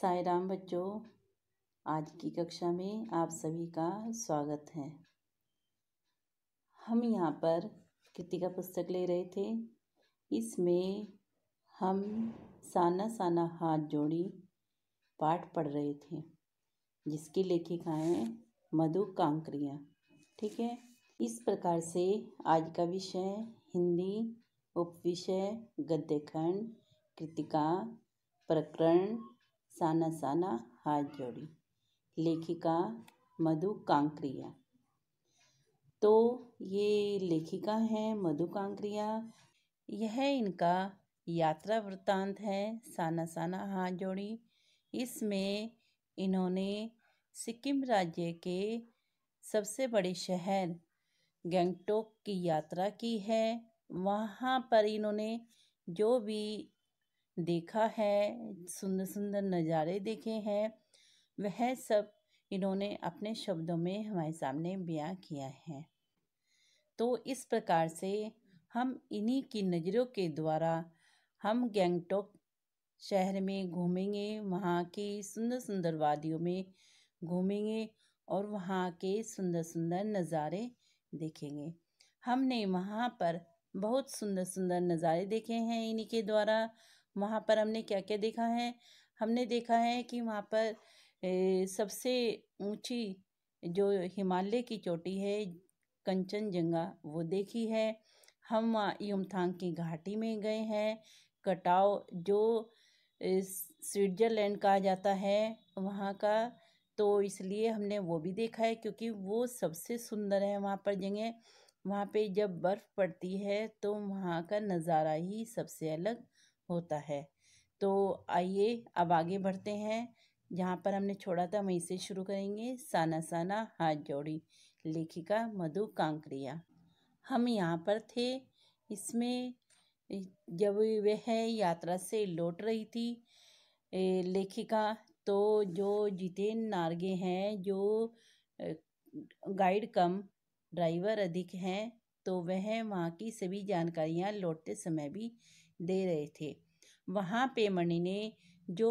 साई राम बच्चों, आज की कक्षा में आप सभी का स्वागत है। हम यहाँ पर कृतिका पुस्तक ले रहे थे। इसमें हम साना साना हाथ जोड़ी पाठ पढ़ रहे थे, जिसकी लेखिका हैं मधु कांकरिया। ठीक है, इस प्रकार से आज का विषय हिंदी, उपविषय, गद्यखंड, कृतिका, प्रकरण साना साना हाथ जोड़ी, लेखिका मधु कांकरिया। तो ये लेखिका हैं मधु कांकरिया। यह इनका यात्रा वृत्तांत है साना साना हाथ जोड़ी। इसमें इन्होंने सिक्किम राज्य के सबसे बड़े शहर गंगटोक की यात्रा की है। वहाँ पर इन्होंने जो भी देखा है, सुंदर सुंदर नज़ारे देखे हैं, वह सब इन्होंने अपने शब्दों में हमारे सामने बयां किया है। तो इस प्रकार से हम इन्हीं की नज़रों के द्वारा हम गंगटोक शहर में घूमेंगे, वहाँ की सुंदर सुंदर वादियों में घूमेंगे और वहाँ के सुंदर सुंदर नज़ारे देखेंगे। हमने वहाँ पर बहुत सुंदर सुंदर नज़ारे देखे हैं इन्हीं के द्वारा। वहाँ पर हमने क्या क्या देखा है? हमने देखा है कि वहाँ पर सबसे ऊंची जो हिमालय की चोटी है कंचनजंगा, वो देखी है। हम वहाँ युमथांग की घाटी में गए हैं। कटाव जो स्विट्ज़रलैंड कहा जाता है वहाँ का, तो इसलिए हमने वो भी देखा है क्योंकि वो सबसे सुंदर है वहाँ पर जगह। वहाँ पे जब बर्फ़ पड़ती है तो वहाँ का नज़ारा ही सबसे अलग होता है। तो आइए अब आगे बढ़ते हैं। जहाँ पर हमने छोड़ा था वहीं से शुरू करेंगे। साना साना हाथ जोड़ी, लेखिका मधु कांकरिया। हम यहाँ पर थे। इसमें जब वह यात्रा से लौट रही थी लेखिका, तो जो जितेन नार्गे हैं, जो गाइड कम ड्राइवर अधिक हैं, तो वह वहाँ की सभी जानकारियाँ लौटते समय भी दे रहे थे। वहाँ पे मणि ने जो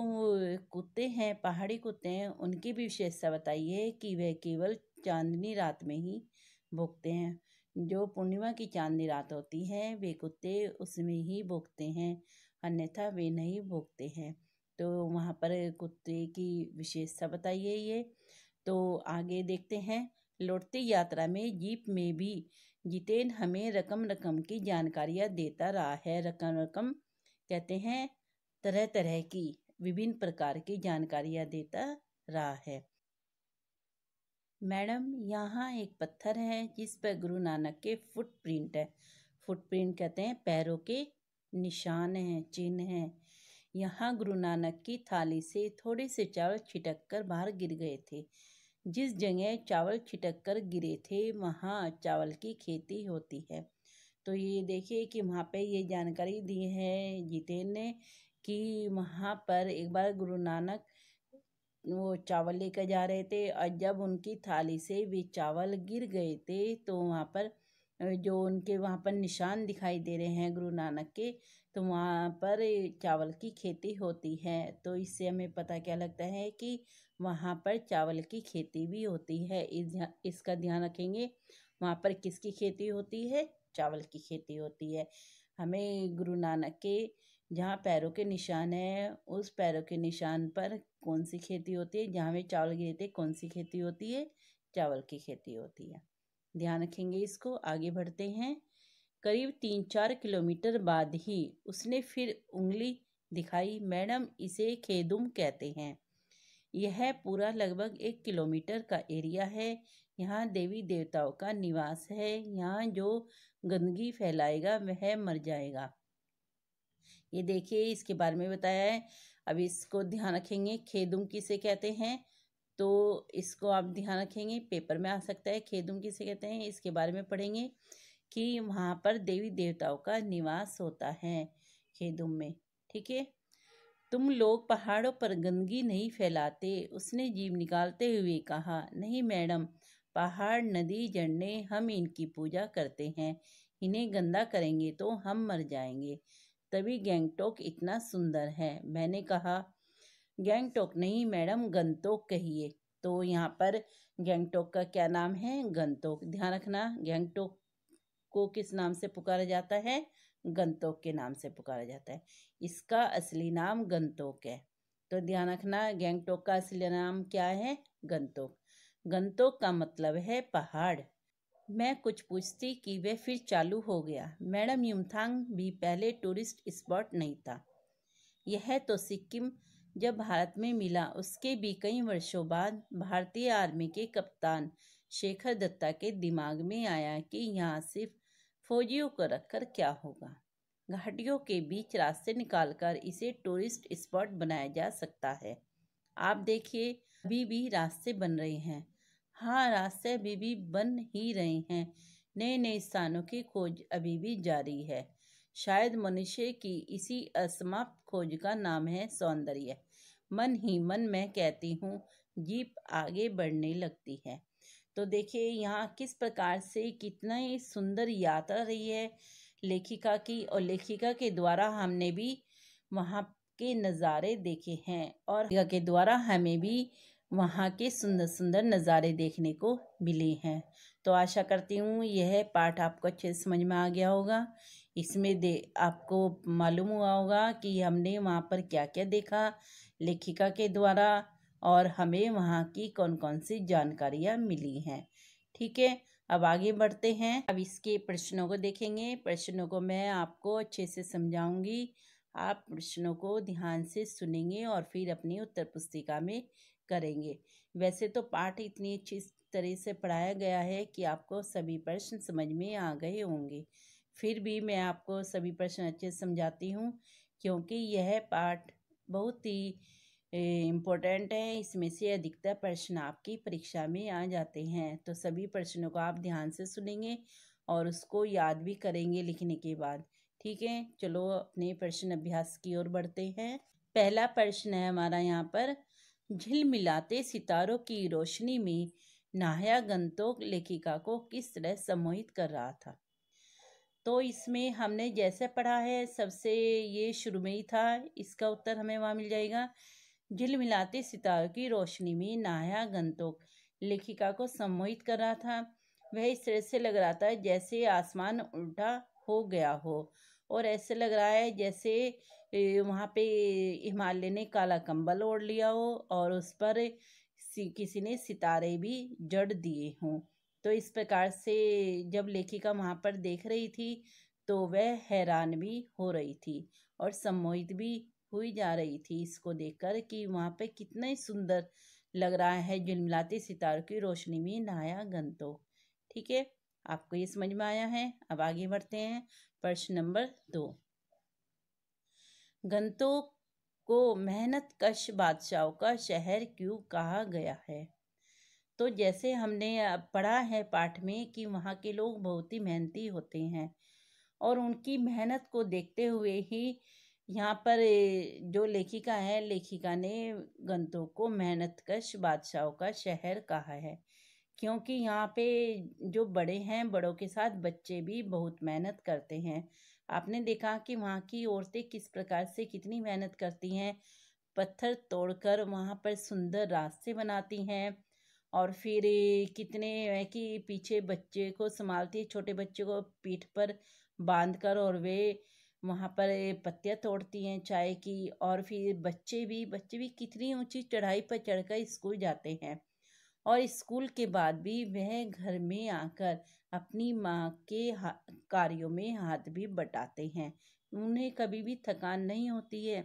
कुत्ते हैं, पहाड़ी कुत्ते हैं, उनकी भी विशेषता बताई है कि वह केवल चांदनी रात में ही भौंकते हैं। जो पूर्णिमा की चांदनी रात होती है वे कुत्ते उसमें ही भौंकते हैं, अन्यथा वे नहीं भौंकते हैं। तो वहाँ पर कुत्ते की विशेषता बताई है ये। तो आगे देखते हैं। लौटती यात्रा में जीप में भी जितेन हमें रकम रकम की जानकारियाँ देता रहा है। रकम रकम कहते हैं तरह तरह की विभिन्न प्रकार की जानकारियाँ देता रहा है। मैडम, यहाँ एक पत्थर है जिस पर गुरु नानक के फुटप्रिंट है। फुटप्रिंट कहते हैं पैरों के निशान हैं, चिन्ह हैं। यहाँ गुरु नानक की थाली से थोड़े से चावल छिटक कर बाहर गिर गए थे। जिस जगह चावल छिटक कर गिरे थे वहाँ चावल की खेती होती है। तो ये देखिए कि वहाँ पे ये जानकारी दी है जितेन ने कि वहाँ पर एक बार गुरु नानक वो चावल लेकर जा रहे थे और जब उनकी थाली से वे चावल गिर गए थे तो वहाँ पर जो उनके वहाँ पर निशान दिखाई दे रहे हैं गुरु नानक के, तो वहाँ पर चावल की खेती होती है। तो इससे हमें पता क्या लगता है कि वहाँ पर चावल की खेती भी होती है। इसका ध्यान रखेंगे। वहाँ पर किसकी खेती होती है? चावल की खेती होती है। हमें गुरु नानक के जहाँ पैरों के निशान है उस पैरों के निशान पर कौन सी खेती होती है, जहाँ वे चावल गिरे थे कौन सी खेती होती है? चावल की खेती होती है। ध्यान रखेंगे इसको। आगे बढ़ते हैं। करीब 3-4 किलोमीटर बाद ही उसने फिर उंगली दिखाई। मैडम, इसे खेदुम कहते हैं। यह पूरा लगभग 1 किलोमीटर का एरिया है। यहाँ देवी देवताओं का निवास है। यहाँ जो गंदगी फैलाएगा वह मर जाएगा। ये देखिए इसके बारे में बताया है। अब इसको ध्यान रखेंगे। खेदुम किसे कहते हैं, तो इसको आप ध्यान रखेंगे, पेपर में आ सकता है। खेदुम किसे कहते हैं इसके बारे में पढ़ेंगे कि वहाँ पर देवी देवताओं का निवास होता है खेदुम में। ठीक है। तुम लोग पहाड़ों पर गंदगी नहीं फैलाते, उसने जीभ निकालते हुए कहा। नहीं मैडम, पहाड़, नदी, झरने, हम इनकी पूजा करते हैं। इन्हें गंदा करेंगे तो हम मर जाएंगे, तभी गंगटोक इतना सुंदर है। मैंने कहा, गैंगटोक नहीं मैडम, गंतोक कहिए। तो यहाँ पर गैंगटोक का क्या नाम है? गंतोक। ध्यान रखना, गैंगटोक को किस नाम से पुकारा जाता है? गंतोक के नाम से पुकारा जाता है। इसका असली नाम गंतोक है। तो ध्यान रखना, गैंगटोक का असली नाम क्या है? गंतोक। गंतोक का मतलब है पहाड़। मैं कुछ पूछती कि वह फिर चालू हो गया। मैडम, युमथांग भी पहले टूरिस्ट स्पॉट नहीं था। यह तो सिक्किम जब भारत में मिला उसके भी कई वर्षों बाद भारतीय आर्मी के कप्तान शेखर दत्ता के दिमाग में आया कि यहाँ सिर्फ फौजियों को रखकर क्या होगा। घाटियों के बीच रास्ते निकालकर इसे टूरिस्ट स्पॉट बनाया जा सकता है। आप देखिए, अभी भी रास्ते बन रहे हैं। हाँ, रास्ते अभी भी बन ही रहे हैं। नए नए स्थानों की खोज अभी भी जारी है। शायद मनुष्य की इसी असमाप्त खोज का नाम है सौंदर्य। मन ही मन मैं कहती हूँ, जीप आगे बढ़ने लगती है। तो देखिए यहाँ किस प्रकार से कितना ही सुंदर यात्रा रही है लेखिका की, और लेखिका के द्वारा हमने भी वहाँ के नज़ारे देखे हैं और लेखिका के द्वारा हमें भी वहाँ के सुंदर सुंदर नज़ारे देखने को मिले हैं। तो आशा करती हूँ यह पाठ आपको अच्छे से समझ में आ गया होगा। इसमें आपको मालूम हुआ होगा कि हमने वहाँ पर क्या क्या देखा लेखिका के द्वारा और हमें वहाँ की कौन कौन सी जानकारियाँ मिली हैं। ठीक है, अब आगे बढ़ते हैं। अब इसके प्रश्नों को देखेंगे। प्रश्नों को मैं आपको अच्छे से समझाऊंगी। आप प्रश्नों को ध्यान से सुनेंगे और फिर अपनी उत्तर पुस्तिका में करेंगे। वैसे तो पाठ इतनी अच्छी तरह से पढ़ाया गया है कि आपको सभी प्रश्न समझ में आ गए होंगे। फिर भी मैं आपको सभी प्रश्न अच्छे से समझाती हूँ क्योंकि यह पाठ बहुत ही इम्पोर्टेंट है। इसमें से अधिकतर प्रश्न आपकी परीक्षा में आ जाते हैं। तो सभी प्रश्नों को आप ध्यान से सुनेंगे और उसको याद भी करेंगे लिखने के बाद। ठीक है, चलो अपने प्रश्न अभ्यास की ओर बढ़ते हैं। पहला प्रश्न है हमारा यहाँ पर, झिलमिलाते सितारों की रोशनी में नाहया गंतोक लेखिका को किस तरह सम्मोहित कर रहा था। तो इसमें हमने जैसे पढ़ा है सबसे ये शुरू में ही था, इसका उत्तर हमें वहाँ मिल जाएगा। झिलमिलाते सितारों की रोशनी में नाहया गंतोक लेखिका को सम्मोहित कर रहा था। वह इस तरह से लग रहा था जैसे आसमान उल्टा हो गया हो और ऐसे लग रहा है जैसे वहाँ पे हिमालय ने काला कंबल ओढ़ लिया हो और उस पर किसी ने सितारे भी जड़ दिए हों। तो इस प्रकार से जब लेखिका वहाँ पर देख रही थी तो वह हैरान भी हो रही थी और सम्मोहित भी हुई जा रही थी इसको देखकर कि वहाँ पे कितना ही सुंदर लग रहा है झिलमिलाते सितारों की रोशनी में नाया गंतोक। ठीक है, आपको ये समझ में आया है। अब आगे बढ़ते हैं। प्रश्न नंबर 2, गंतोक को मेहनत कश बादशाहों का शहर क्यों कहा गया है। तो जैसे हमने पढ़ा है पाठ में कि वहाँ के लोग बहुत ही मेहनती होते हैं और उनकी मेहनत को देखते हुए ही यहाँ पर जो लेखिका है, लेखिका ने गंतोक को मेहनतकश बादशाहों का शहर कहा है क्योंकि यहाँ पे जो बड़े हैं, बड़ों के साथ बच्चे भी बहुत मेहनत करते हैं। आपने देखा कि वहाँ की औरतें किस प्रकार से कितनी मेहनत करती हैं, पत्थर तोड़कर वहाँ पर सुंदर रास्ते बनाती हैं और फिर कितने है कि पीछे बच्चे को संभालती है, छोटे बच्चे को पीठ पर बांध कर, और वे वहाँ पर पत्तियाँ तोड़ती हैं चाय की। और फिर बच्चे भी कितनी ऊंची चढ़ाई पर चढ़कर स्कूल जाते हैं और स्कूल के बाद भी वह घर में आकर अपनी माँ के कार्यों में हाथ भी बटाते हैं। उन्हें कभी भी थकान नहीं होती है।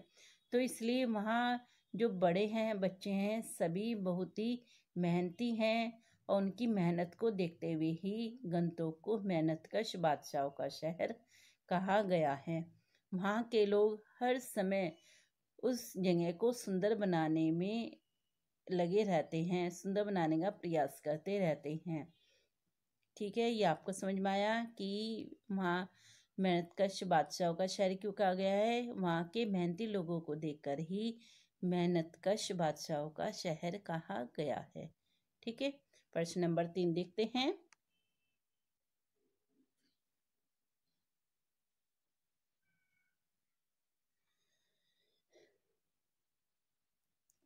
तो इसलिए वहाँ जो बड़े हैं, बच्चे हैं, सभी बहुत ही मेहनती हैं और उनकी मेहनत को देखते हुए ही गंतोक को मेहनतकश बादशाहों का शहर कहा गया है। वहाँ के लोग हर समय उस जगह को सुंदर बनाने में लगे रहते हैं, सुंदर बनाने का प्रयास करते रहते हैं। ठीक है, ये आपको समझ में आया कि वहाँ मेहनतकश बादशाहों का शहर क्यों कहा गया है। वहाँ के मेहनती लोगों को देखकर ही मेहनतकश बादशाहों का शहर कहा गया है। ठीक है, प्रश्न नंबर 3 देखते हैं।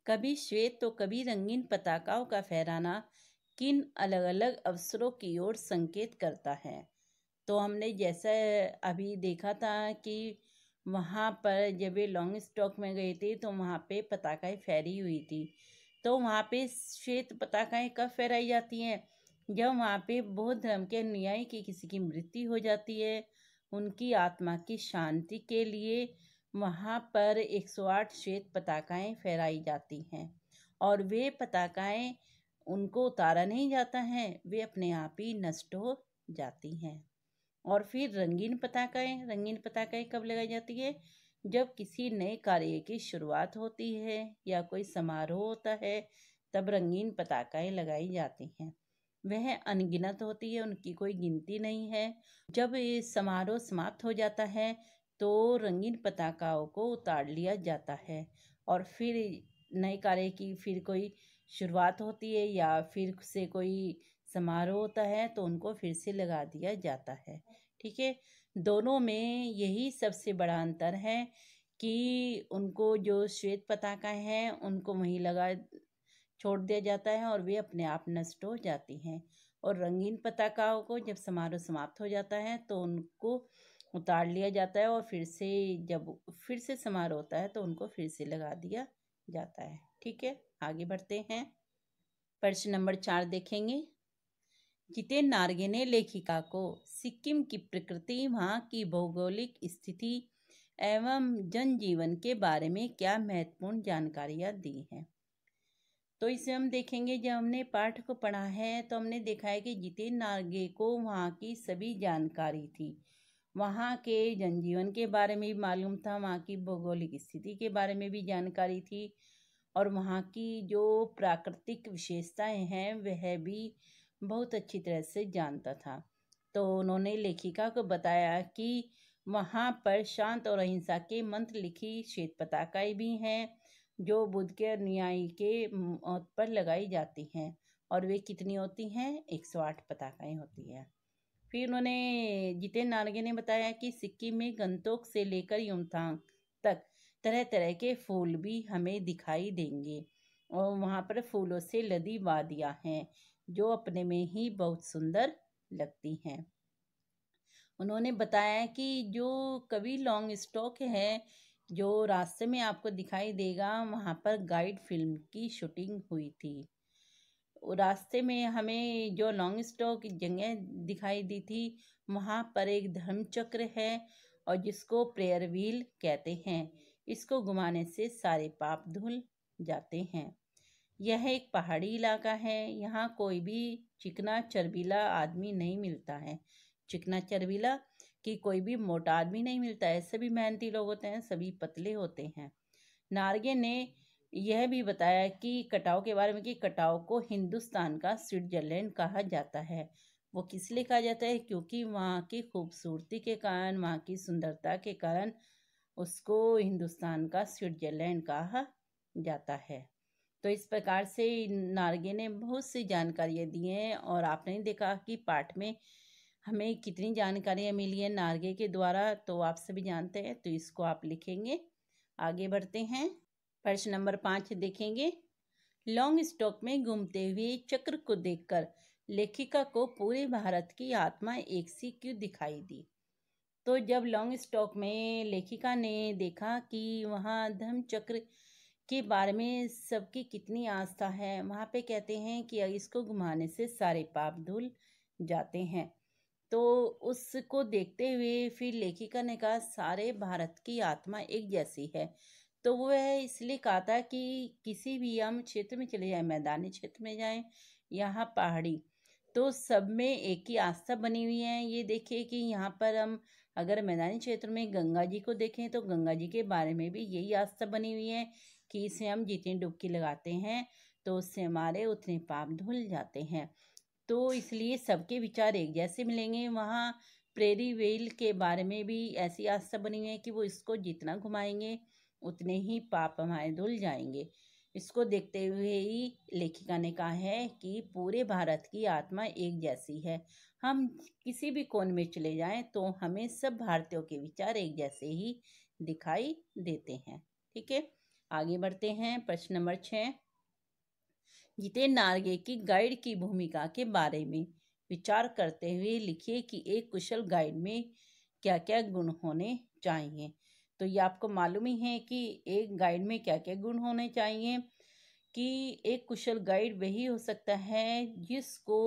कभी श्वेत तो कभी रंगीन पताकाओं का फहराना किन अलग अलग अवसरों की ओर संकेत करता है। तो हमने जैसा अभी देखा था कि वहाँ पर जब ये लॉन्ग स्टॉक में गए थे तो वहाँ पे पताकाएं फहरी हुई थी। तो वहाँ पे श्वेत पताकाएं कब फहराई जाती हैं? जब वहाँ पे बौद्ध धर्म के अनुयायी की किसी की मृत्यु हो जाती है, उनकी आत्मा की शांति के लिए वहाँ पर 108 श्वेत पताकाएं फहराई जाती हैं। और वे पताकाएं उनको उतारा नहीं जाता है, वे अपने आप ही नष्ट हो जाती हैं। और फिर रंगीन पताकाएं कब लगाई जाती है? जब किसी नए कार्य की शुरुआत होती है या कोई समारोह होता है, तब रंगीन पताकाएं लगाई जाती हैं। वह अनगिनत होती है, उनकी कोई गिनती नहीं है। जब ये समारोह समाप्त हो जाता है तो रंगीन पताकाओं को उतार लिया जाता है और फिर नए कार्य की फिर कोई शुरुआत होती है या फिर से कोई समारोह होता है तो उनको फिर से लगा दिया जाता है। ठीक है, दोनों में यही सबसे बड़ा अंतर है कि उनको जो श्वेत पताकाएं हैं उनको वहीं लगा छोड़ दिया जाता है और वे अपने आप नष्ट हो जाती हैं। और रंगीन पताकाओं को जब समारोह समाप्त हो जाता है तो उनको उतार लिया जाता है और जब फिर से समारोह होता है तो उनको फिर से लगा दिया जाता है। ठीक है, आगे बढ़ते हैं। प्रश्न नंबर 4 देखेंगे। जितेन नार्गे ने लेखिका को सिक्किम की प्रकृति, वहाँ की भौगोलिक स्थिति एवं जनजीवन के बारे में क्या महत्वपूर्ण जानकारियाँ दी हैं? तो इसे हम देखेंगे। जब हमने पाठ को पढ़ा है तो हमने देखा है कि जितेन नार्गे को वहाँ की सभी जानकारी थी। वहाँ के जनजीवन के बारे में भी मालूम था, वहाँ की भौगोलिक स्थिति के बारे में भी जानकारी थी और वहाँ की जो प्राकृतिक विशेषताएं हैं वह भी बहुत अच्छी तरह से जानता था। तो उन्होंने लेखिका को बताया कि वहाँ पर शांत और अहिंसा के मंत्र लिखी श्वेत पताकाएं भी हैं जो बुद्ध के अनुयायी के मौत पर लगाई जाती हैं और वे कितनी होती हैं? 108 पताकाएं होती हैं। फिर उन्होंने जितेन नार्गे ने बताया कि सिक्किम में गंगटोक से लेकर युमथांग तक तरह तरह के फूल भी हमें दिखाई देंगे और वहाँ पर फूलों से लदी वादियाँ हैं जो अपने में ही बहुत सुंदर लगती हैं। उन्होंने बताया कि जो कवि लॉन्ग स्टॉक है, जो रास्ते में आपको दिखाई देगा, वहाँ पर गाइड फिल्म की शूटिंग हुई थी। रास्ते में हमें जो लॉन्ग स्टॉक जगह दिखाई दी थी, वहाँ पर एक धर्मचक्र है और जिसको प्रेयर व्हील कहते हैं। इसको घुमाने से सारे पाप धुल जाते हैं। यह एक पहाड़ी इलाका है, यहाँ कोई भी चिकना चर्बीला आदमी नहीं मिलता है। चिकना चर्बीला कि कोई भी मोटा आदमी नहीं मिलता है, सभी मेहनती लोग होते हैं, सभी पतले होते हैं। नार्गे ने यह भी बताया कि कटाव के बारे में कि कटाव को हिंदुस्तान का स्विट्जरलैंड कहा जाता है। वो किस लिए कहा जाता है? क्योंकि वहाँ की खूबसूरती के कारण, वहाँ की सुंदरता के कारण उसको हिंदुस्तान का स्विट्जरलैंड कहा जाता है। तो इस प्रकार से नार्गे ने बहुत सी जानकारियाँ दी हैं और आपने देखा कि पाठ में हमें कितनी जानकारियाँ मिली हैं नार्गे के द्वारा, तो आप सभी जानते हैं, तो इसको आप लिखेंगे। आगे बढ़ते हैं। प्रश्न नंबर 5 देखेंगे। लॉन्ग स्टॉक में घूमते हुए चक्र को देखकर लेखिका को पूरे भारत की आत्मा एक सी क्यों दिखाई दी? तो जब लॉन्ग स्टॉक में लेखिका ने देखा कि वहाँ धर्म चक्र के बारे में सबकी कितनी आस्था है, वहाँ पे कहते हैं कि इसको घुमाने से सारे पाप धुल जाते हैं। तो उसको देखते हुए फिर लेखिका ने कहा सारे भारत की आत्मा एक जैसी है। तो वह इसलिए कहा था कि किसी भी हम क्षेत्र में चले जाएं, मैदानी क्षेत्र में जाएं, यहाँ पहाड़ी, तो सब में एक ही आस्था बनी हुई है। ये देखिए कि यहाँ पर हम अगर मैदानी क्षेत्र में गंगा जी को देखें तो गंगा जी के बारे में भी यही आस्था बनी हुई है कि इसे हम जितनी डुबकी लगाते हैं तो उससे हमारे उतने पाप धुल जाते हैं। तो इसलिए सबके विचार एक जैसे मिलेंगे। वहाँ प्रेरी व्हील के बारे में भी ऐसी आस्था बनी हुई है कि वो इसको जितना घुमाएंगे उतने ही पाप हमारे धुल जाएंगे। इसको देखते हुए ही लेखिका ने कहा है कि पूरे भारत की आत्मा एक जैसी है। हम किसी भी कोने में चले जाएं तो हमें सब भारतीयों के विचार एक जैसे ही दिखाई देते हैं। ठीक है, आगे बढ़ते हैं। प्रश्न नंबर 6, जितेन नार्गे की गाइड की भूमिका के बारे में विचार करते हुए लिखिए कि एक कुशल गाइड में क्या क्या गुण होने चाहिए। तो ये आपको मालूम ही है कि एक गाइड में क्या क्या गुण होने चाहिए, कि एक कुशल गाइड वही हो सकता है जिसको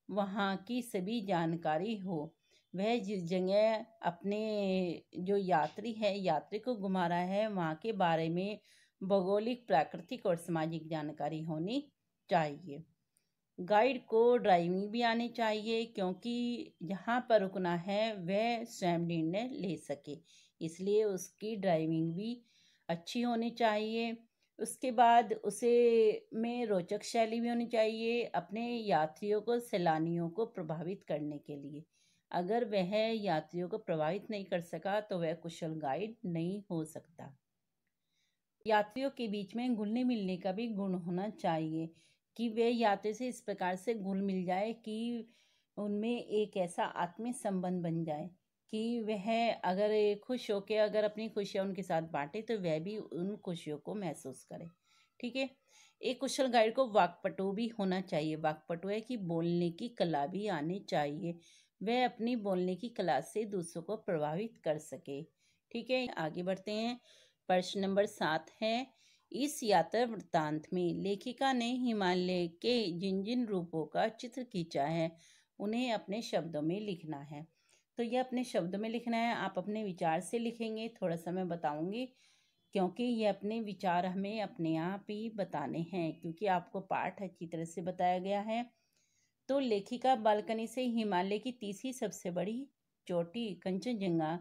वहाँ की सभी जानकारी हो। वह जिस जगह अपने जो यात्री को घुमा रहा है वहाँ के बारे में भौगोलिक, प्राकृतिक और सामाजिक जानकारी होनी चाहिए। गाइड को ड्राइविंग भी आनी चाहिए, क्योंकि जहाँ पर रुकना है वह स्वयं निर्णय ले सके, इसलिए उसकी ड्राइविंग भी अच्छी होनी चाहिए। उसके बाद उसे में रोचक शैली भी होनी चाहिए अपने यात्रियों को, सैलानियों को प्रभावित करने के लिए। अगर वह यात्रियों को प्रभावित नहीं कर सका तो वह कुशल गाइड नहीं हो सकता। यात्रियों के बीच में घुलने मिलने का भी गुण होना चाहिए, कि वे यात्री से इस प्रकार से घुल मिल जाए कि उनमें एक ऐसा आत्मीय संबंध बन जाए कि वह अगर खुश होकर अगर अपनी खुशियाँ उनके साथ बांटे तो वह भी उन खुशियों को महसूस करे। ठीक है। एक कुशल गाइड को वाक्पटु भी होना चाहिए। वाक्पटु है कि बोलने की कला भी आनी चाहिए, वह अपनी बोलने की कला से दूसरों को प्रभावित कर सके। ठीक है, आगे बढ़ते हैं। प्रश्न नंबर 7 है, इस यात्रा वृत्तांत में लेखिका ने हिमालय के जिन जिन रूपों का चित्र खींचा है उन्हें अपने शब्दों में लिखना है। तो यह अपने शब्दों में लिखना है, आप अपने विचार से लिखेंगे। थोड़ा सा मैं बताऊंगी, क्योंकि ये अपने विचार हमें अपने आप ही बताने हैं, क्योंकि आपको पाठ अच्छी तरह से बताया गया है। तो लेखिका बालकनी से हिमालय की तीसरी सबसे बड़ी चोटी कंचनजंगा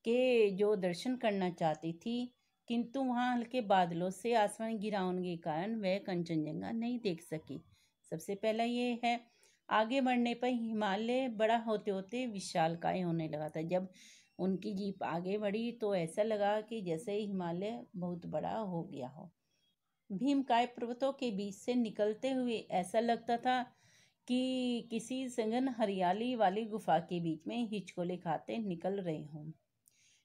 के जो दर्शन करना चाहती थी, किंतु वहां हल्के बादलों से आसमान घिरा होने के कारण वह कंचनजंगा नहीं देख सकी। सबसे पहला ये है। आगे बढ़ने पर हिमालय बड़ा होते होते विशालकाय होने लगा था। जब उनकी जीप आगे बढ़ी तो ऐसा लगा कि जैसे हिमालय बहुत बड़ा हो गया हो। भीमकाय पर्वतों के बीच से निकलते हुए ऐसा लगता था कि किसी सघन हरियाली वाली गुफा के बीच में हिचकोले खाते निकल रहे हों।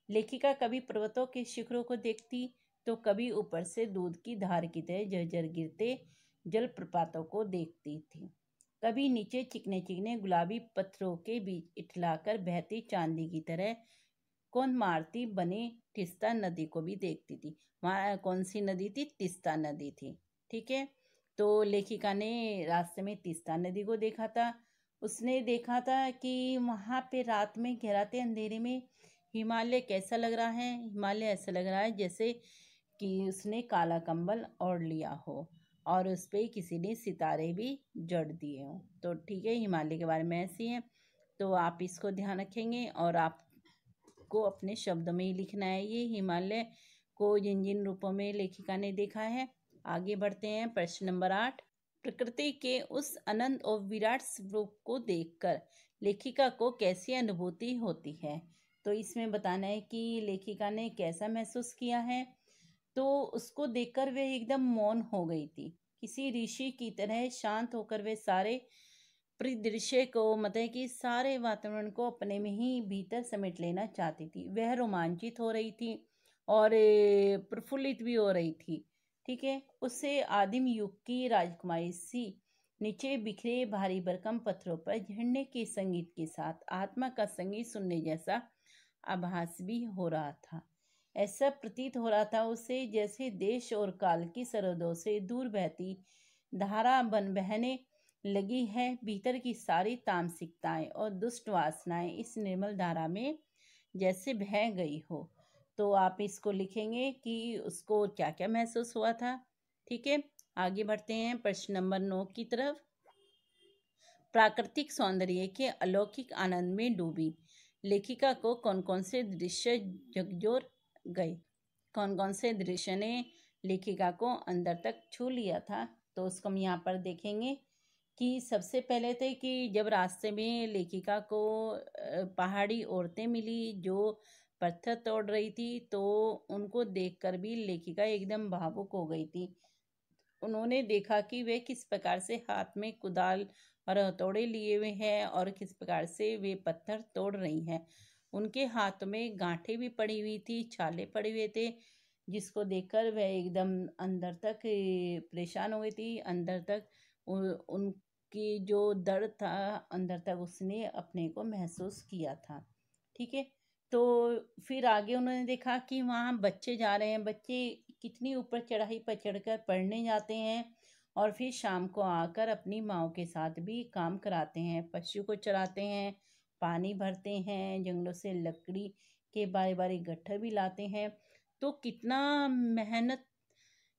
लेखिका कभी पर्वतों के शिखरों को देखती तो कभी ऊपर से दूध की धार की तरह झरझर गिरते जलप्रपातों को देखती थी। कभी नीचे चिकने चिकने गुलाबी पत्थरों के बीच इठलाकर बहती चांदी की तरह कौन मारती बने तिस्ता नदी को भी देखती थी। वहाँ कौन सी नदी थी? तिस्ता नदी थी। ठीक है। तो लेखिका ने रास्ते में तिस्ता नदी को देखा था। उसने देखा था कि वहाँ पे रात में गहराते अंधेरे में हिमालय कैसा लग रहा है। हिमालय ऐसा लग रहा है जैसे कि उसने काला कंबल ओढ़ लिया हो और उस पर किसी ने सितारे भी जड़ दिए हों। तो ठीक है, हिमालय के बारे में ऐसी है। तो आप इसको ध्यान रखेंगे और आपको अपने शब्दों में ही लिखना है। ये हिमालय को जिन जिन रूपों में लेखिका ने देखा है। आगे बढ़ते हैं। प्रश्न नंबर 8, प्रकृति के उस अनंत और विराट स्वरूप को देखकर लेखिका को कैसी अनुभूति होती है। तो इसमें बताना है कि लेखिका ने कैसा महसूस किया है। तो उसको देखकर वह एकदम मौन हो गई थी, किसी ऋषि की तरह शांत होकर वे सारे परिदृश्य को, मतलब कि सारे वातावरण को अपने में ही भीतर समेट लेना चाहती थी। वह रोमांचित हो रही थी और प्रफुल्लित भी हो रही थी। ठीक है। उससे आदिम युग की राजकुमारी सी नीचे बिखरे भारी भरकम पत्थरों पर झरने के संगीत के साथ आत्मा का संगीत सुनने जैसा आभास भी हो रहा था। ऐसा प्रतीत हो रहा था उसे जैसे देश और काल की सरहदों से दूर बहती धारा बन बहने लगी है। भीतर की सारी तामसिकताएं और दुष्ट वासनाएं इस निर्मल धारा में जैसे बह गई हो। तो आप इसको लिखेंगे कि उसको क्या क्या महसूस हुआ था। ठीक है। आगे बढ़ते हैं प्रश्न नंबर 9 की तरफ। प्राकृतिक सौंदर्य के अलौकिक आनंद में डूबी लेखिका को कौन कौन से दृश्य झकझोर गए। कौन कौन से दृश्य ने लेखिका को अंदर तक छू लिया था। तो उसको हम यहाँ पर देखेंगे कि सबसे पहले थे कि जब रास्ते में लेखिका को पहाड़ी औरतें मिली जो पत्थर तोड़ रही थी, तो उनको देखकर भी लेखिका एकदम भावुक हो गई थी। उन्होंने देखा कि वे किस प्रकार से हाथ में कुदाल और हथौड़े लिए हुए हैं और किस प्रकार से वे पत्थर तोड़ रही हैं। उनके हाथ में गांठें भी पड़ी हुई थी, छाले पड़े हुए थे, जिसको देखकर वह एकदम अंदर तक परेशान हो गई थी। अंदर तक उनकी जो दर्द था, अंदर तक उसने अपने को महसूस किया था। ठीक है, तो फिर आगे उन्होंने देखा कि वहाँ बच्चे जा रहे हैं, बच्चे कितनी ऊपर चढ़ाई पर चढ़कर पढ़ने जाते हैं और फिर शाम को आकर अपनी माँ के साथ भी काम कराते हैं, पशु को चराते हैं, पानी भरते हैं, जंगलों से लकड़ी के बारी बारी गट्ठर भी लाते हैं। तो कितना मेहनत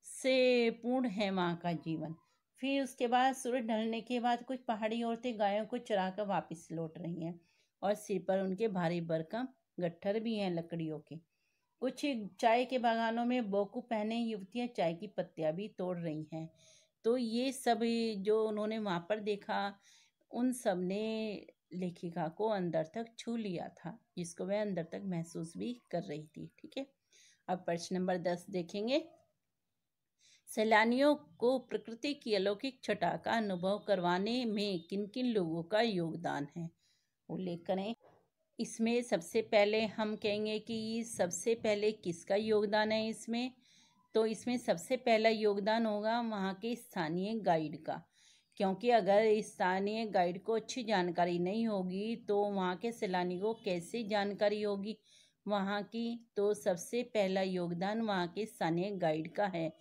से पूर्ण है वहाँ का जीवन। फिर उसके बाद सूरज ढलने के बाद कुछ पहाड़ी औरतें गायों को चराकर वापस लौट रही हैं और सिर पर उनके भारी भरकम गट्ठर भी हैं लकड़ियों के। कुछ चाय के बागानों में बोकू पहने युवतियां चाय की पत्तियां भी तोड़ रही हैं। तो ये सब जो उन्होंने वहाँ पर देखा, उन सब ने लेखिका को अंदर तक छू लिया था, जिसको वह अंदर तक महसूस भी कर रही थी। ठीक है, अब प्रश्न नंबर 10 देखेंगे। सैलानियों को प्रकृति की अलौकिक छटा का अनुभव करवाने में किन किन लोगों का योगदान है, उल्लेख करें। इसमें सबसे पहले हम कहेंगे कि सबसे पहले किसका योगदान है इसमें, तो इसमें सबसे पहला योगदान होगा वहाँ के स्थानीय गाइड का। क्योंकि अगर स्थानीय गाइड को अच्छी जानकारी नहीं होगी तो वहाँ के सैलानी को कैसे जानकारी होगी वहाँ की। तो सबसे पहला योगदान वहाँ के स्थानीय गाइड का है,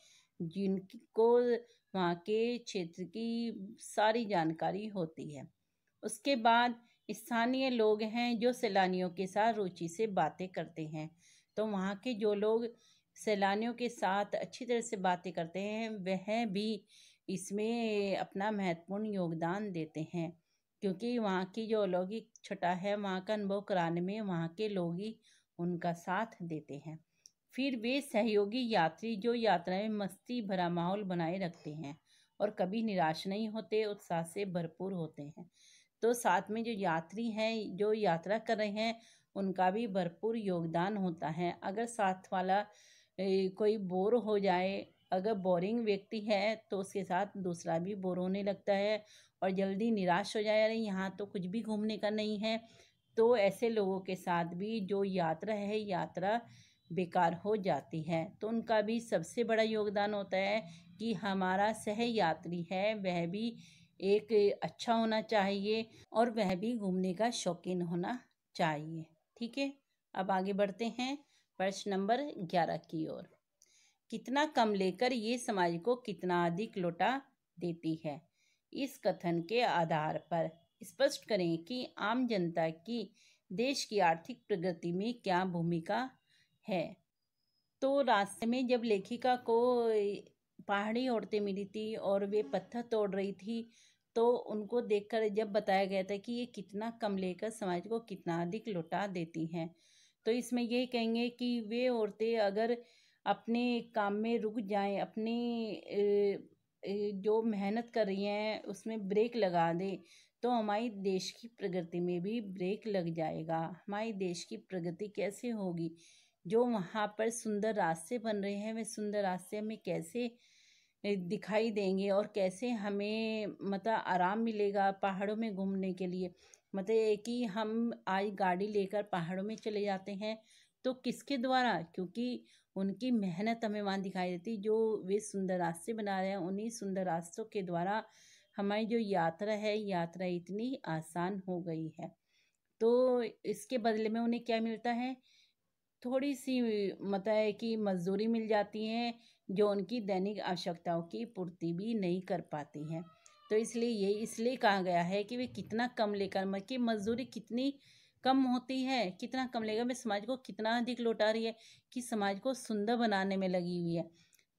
जिनको वहाँ के क्षेत्र की सारी जानकारी होती है। उसके बाद स्थानीय लोग हैं जो सैलानियों के साथ रुचि से बातें करते हैं। तो वहाँ के जो लोग सैलानियों के साथ अच्छी तरह से बातें करते हैं वह भी इसमें अपना महत्वपूर्ण योगदान देते हैं, क्योंकि वहाँ की जो अलौकिक छटा है वहाँ का अनुभव कराने में वहाँ के लोग ही उनका साथ देते हैं। फिर वे सहयोगी यात्री जो यात्रा में मस्ती भरा माहौल बनाए रखते हैं और कभी निराश नहीं होते, उत्साह से भरपूर होते हैं। तो साथ में जो यात्री हैं जो यात्रा कर रहे हैं उनका भी भरपूर योगदान होता है। अगर साथ वाला कोई बोर हो जाए, अगर बोरिंग व्यक्ति है तो उसके साथ दूसरा भी बोर होने लगता है और जल्दी निराश हो जाए, अरे यहाँ तो कुछ भी घूमने का नहीं है। तो ऐसे लोगों के साथ भी जो यात्रा है यात्रा बेकार हो जाती है। तो उनका भी सबसे बड़ा योगदान होता है कि हमारा सह यात्री है वह भी एक अच्छा होना चाहिए और वह भी घूमने का शौकीन होना चाहिए। ठीक है, अब आगे बढ़ते हैं प्रश्न नंबर 11 की ओर। कितना कम लेकर ये समाज को कितना अधिक लौटा देती है, इस कथन के आधार पर स्पष्ट करें कि आम जनता की देश की आर्थिक प्रगति में क्या भूमिका है। तो रास्ते में जब लेखिका को पहाड़ी औरतें मिली थी और वे पत्थर तोड़ रही थी, तो उनको देखकर जब बताया गया था कि ये कितना कम लेकर समाज को कितना अधिक लौटा देती हैं, तो इसमें ये कहेंगे कि वे औरतें अगर अपने काम में रुक जाएं, अपनी जो मेहनत कर रही हैं उसमें ब्रेक लगा दें, तो हमारी देश की प्रगति में भी ब्रेक लग जाएगा। हमारी देश की प्रगति कैसे होगी, जो वहाँ पर सुंदर रास्ते बन रहे हैं वे सुंदर रास्ते हमें कैसे दिखाई देंगे और कैसे हमें मतलब आराम मिलेगा पहाड़ों में घूमने के लिए। मतलब कि हम आज गाड़ी लेकर पहाड़ों में चले जाते हैं तो किसके द्वारा, क्योंकि उनकी मेहनत हमें वहाँ दिखाई देती, जो वे सुंदर रास्ते बना रहे हैं उन्हीं सुंदर रास्तों के द्वारा हमारी जो यात्रा है यात्रा इतनी आसान हो गई है। तो इसके बदले में उन्हें क्या मिलता है, थोड़ी सी मतलब है कि मजदूरी मिल जाती है जो उनकी दैनिक आवश्यकताओं की पूर्ति भी नहीं कर पाती हैं। तो इसलिए ये इसलिए कहा गया है कि वे कितना कम लेकर मतलब कि मजदूरी कितनी कम होती है, कितना कम लेकर वे समाज को कितना अधिक लौटा रही है कि समाज को सुंदर बनाने में लगी हुई है।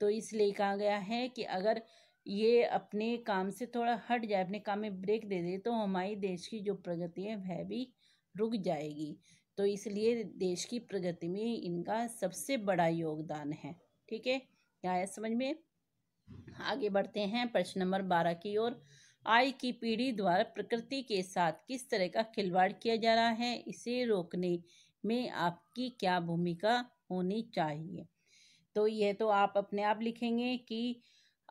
तो इसलिए कहा गया है कि अगर ये अपने काम से थोड़ा हट जाए, अपने काम में ब्रेक दे दे, तो हमारी देश की जो प्रगति है वह भी रुक जाएगी। तो इसलिए देश की प्रगति में इनका सबसे बड़ा योगदान है। ठीक है, क्या है समझ में। आगे बढ़ते हैं प्रश्न नंबर 12 की ओर। आज की पीढ़ी द्वारा प्रकृति के साथ किस तरह का खिलवाड़ किया जा रहा है, इसे रोकने में आपकी क्या भूमिका होनी चाहिए। तो यह तो आप अपने आप लिखेंगे कि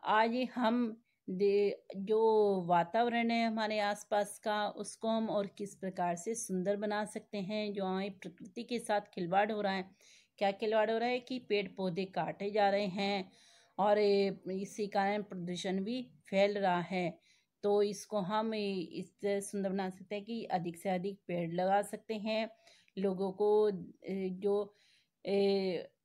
आज हम जो वातावरण है हमारे आसपास का उसको हम और किस प्रकार से सुंदर बना सकते हैं। जो हमारी प्रकृति के साथ खिलवाड़ हो रहा है क्या खिलवाड़ हो रहा है कि पेड़ पौधे काटे जा रहे हैं और इसी कारण प्रदूषण भी फैल रहा है। तो इसको हम इस तरह सुंदर बना सकते हैं कि अधिक से अधिक पेड़ लगा सकते हैं। लोगों को जो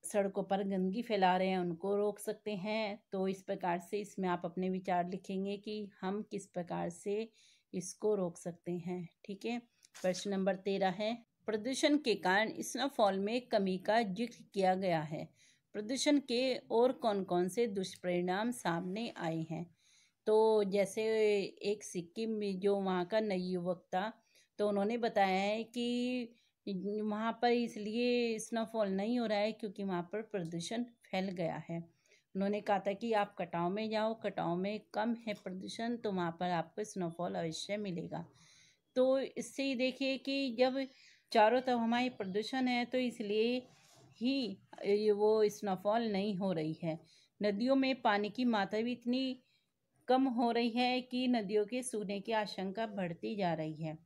सड़कों पर गंदगी फैला रहे हैं उनको रोक सकते हैं। तो इस प्रकार से इसमें आप अपने विचार लिखेंगे कि हम किस प्रकार से इसको रोक सकते हैं। ठीक है। प्रश्न नंबर 13 है, प्रदूषण के कारण स्नोफॉल में कमी का जिक्र किया गया है। प्रदूषण के और कौन कौन से दुष्परिणाम सामने आए हैं? तो जैसे एक सिक्किम में जो वहाँ का नवयुवक था, तो उन्होंने बताया है कि वहाँ पर इसलिए स्नोफॉल नहीं हो रहा है क्योंकि वहाँ पर प्रदूषण फैल गया है। उन्होंने कहा था कि आप कटाव में जाओ, कटाव में कम है प्रदूषण, तो वहाँ पर आपको स्नोफॉल अवश्य मिलेगा। तो इससे ही देखिए कि जब चारों तरफ हमारी प्रदूषण है तो इसलिए ही वो स्नोफॉल नहीं हो रही है। नदियों में पानी की मात्रा भी इतनी कम हो रही है कि नदियों के सूखने की आशंका बढ़ती जा रही है।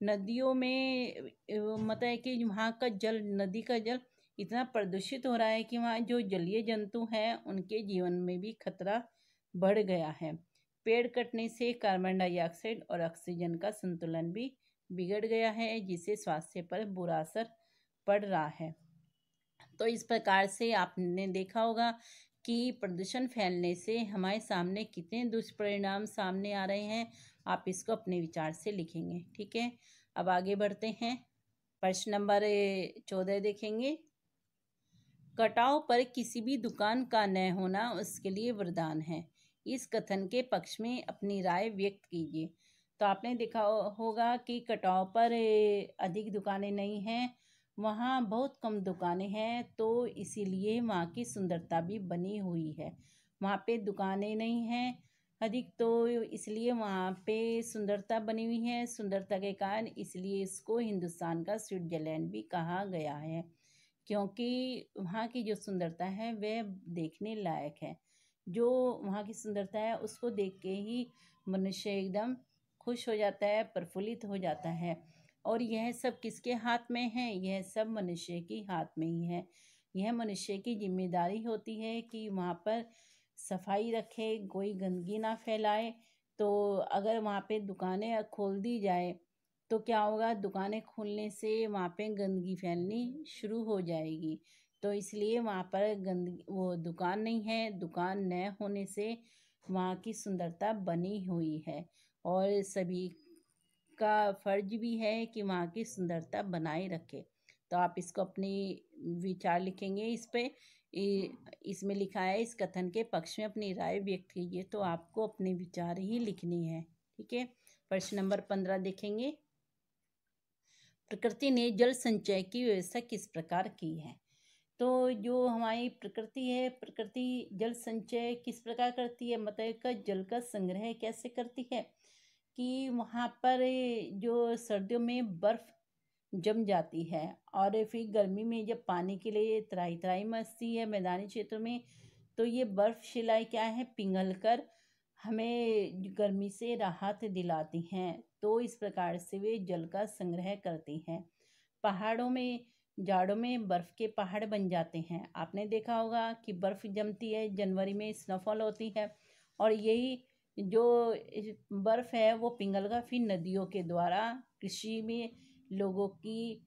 नदियों में मतलब है कि वहाँ का जल, नदी का जल इतना प्रदूषित हो रहा है कि वहाँ जो जलीय जंतु हैं उनके जीवन में भी खतरा बढ़ गया है। पेड़ कटने से कार्बन डाइऑक्साइड और ऑक्सीजन का संतुलन भी बिगड़ गया है, जिससे स्वास्थ्य पर बुरा असर पड़ रहा है। तो इस प्रकार से आपने देखा होगा कि प्रदूषण फैलने से हमारे सामने कितने दुष्परिणाम सामने आ रहे हैं। आप इसको अपने विचार से लिखेंगे। ठीक है। अब आगे बढ़ते हैं। प्रश्न नंबर 14 देखेंगे। कटाव पर किसी भी दुकान का न होना उसके लिए वरदान है। इस कथन के पक्ष में अपनी राय व्यक्त कीजिए। तो आपने देखा होगा कि कटाव पर अधिक दुकानें नहीं हैं, वहाँ बहुत कम दुकानें हैं, तो इसीलिए वहाँ की सुंदरता भी बनी हुई है। वहाँ पे दुकानें नहीं हैं अधिक, तो इसलिए वहाँ पे सुंदरता बनी हुई है। सुंदरता के कारण इसलिए इसको हिंदुस्तान का स्विट्जरलैंड भी कहा गया है, क्योंकि वहाँ की जो सुंदरता है वह देखने लायक है। जो वहाँ की सुंदरता है उसको देख के ही मनुष्य एकदम खुश हो जाता है, प्रफुल्लित हो जाता है। और यह सब किसके हाथ में है? यह सब मनुष्य के हाथ में ही है। यह मनुष्य की जिम्मेदारी होती है कि वहाँ पर सफाई रखे, कोई गंदगी ना फैलाए। तो अगर वहाँ पे दुकानें खोल दी जाए तो क्या होगा, दुकानें खोलने से वहाँ पे गंदगी फैलनी शुरू हो जाएगी। तो इसलिए वहाँ पर गंदगी, वो दुकान नहीं है, दुकान न होने से वहाँ की सुंदरता बनी हुई है और सभी का फर्ज भी है कि वहाँ की सुंदरता बनाए रखे। तो आप इसको अपनी विचार लिखेंगे इस पे। इसमें लिखा है इस कथन के पक्ष में अपनी राय व्यक्त कीजिए। तो आपको अपने विचार ही लिखनी है। ठीक है। प्रश्न नंबर 15 देखेंगे। प्रकृति ने जल संचय की व्यवस्था किस प्रकार की है? तो जो हमारी प्रकृति है, प्रकृति जल संचय किस प्रकार करती है, मतलब का जल का संग्रह कैसे करती है कि वहाँ पर जो सर्दियों में बर्फ जम जाती है और फिर गर्मी में जब पानी के लिए त्राही त्राही मचती है मैदानी क्षेत्रों में, तो ये बर्फ शिलाएं क्या है, पिघल कर हमें गर्मी से राहत दिलाती हैं। तो इस प्रकार से वे जल का संग्रह करती हैं। पहाड़ों में जाड़ों में बर्फ के पहाड़ बन जाते हैं। आपने देखा होगा कि बर्फ जमती है, जनवरी में स्नोफॉल होती है और यही जो बर्फ है वो पिघल कर फिर नदियों के द्वारा कृषि में लोगों की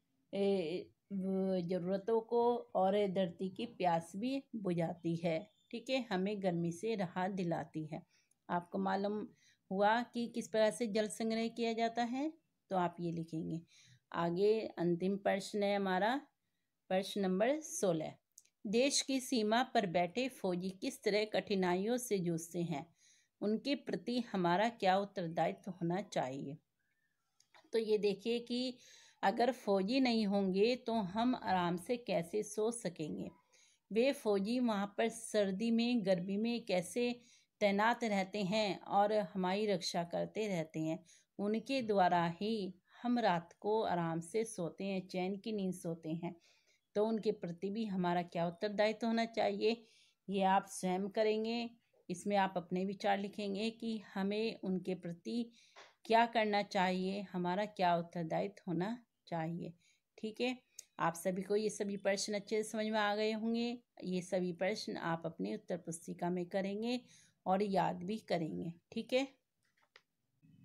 ज़रूरतों को और धरती की प्यास भी बुझाती है। ठीक है। हमें गर्मी से राहत दिलाती है। आपको मालूम हुआ कि किस प्रकार से जल संग्रह किया जाता है। तो आप ये लिखेंगे। आगे अंतिम प्रश्न है हमारा, प्रश्न नंबर 16। देश की सीमा पर बैठे फौजी किस तरह कठिनाइयों से जूझते हैं? उनके प्रति हमारा क्या उत्तरदायित्व होना चाहिए? तो ये देखिए कि अगर फौजी नहीं होंगे तो हम आराम से कैसे सो सकेंगे। वे फौजी वहाँ पर सर्दी में, गर्मी में कैसे तैनात रहते हैं और हमारी रक्षा करते रहते हैं। उनके द्वारा ही हम रात को आराम से सोते हैं, चैन की नींद सोते हैं। तो उनके प्रति भी हमारा क्या उत्तरदायित्व होना चाहिए, ये आप स्वयं करेंगे। इसमें आप अपने विचार लिखेंगे कि हमें उनके प्रति क्या करना चाहिए, हमारा क्या उत्तरदायित्व होना चाहिए। ठीक है। आप सभी को ये सभी प्रश्न अच्छे से समझ में आ गए होंगे। ये सभी प्रश्न आप अपनी उत्तर पुस्तिका में करेंगे और याद भी करेंगे। ठीक है,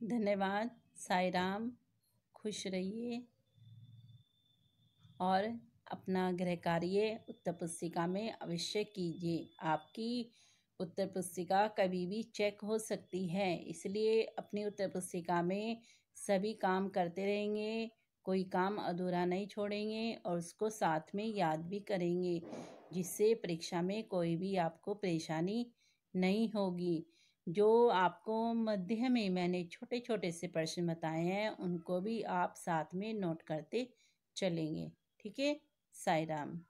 धन्यवाद। साई राम। खुश रहिए और अपना गृह कार्य उत्तर पुस्तिका में अवश्य कीजिए। आपकी उत्तर पुस्तिका कभी भी चेक हो सकती है, इसलिए अपनी उत्तर पुस्तिका में सभी काम करते रहेंगे, कोई काम अधूरा नहीं छोड़ेंगे और उसको साथ में याद भी करेंगे, जिससे परीक्षा में कोई भी आपको परेशानी नहीं होगी। जो आपको मध्य में मैंने छोटे छोटे से प्रश्न बताए हैं, उनको भी आप साथ में नोट करते चलेंगे। ठीक है, साई राम।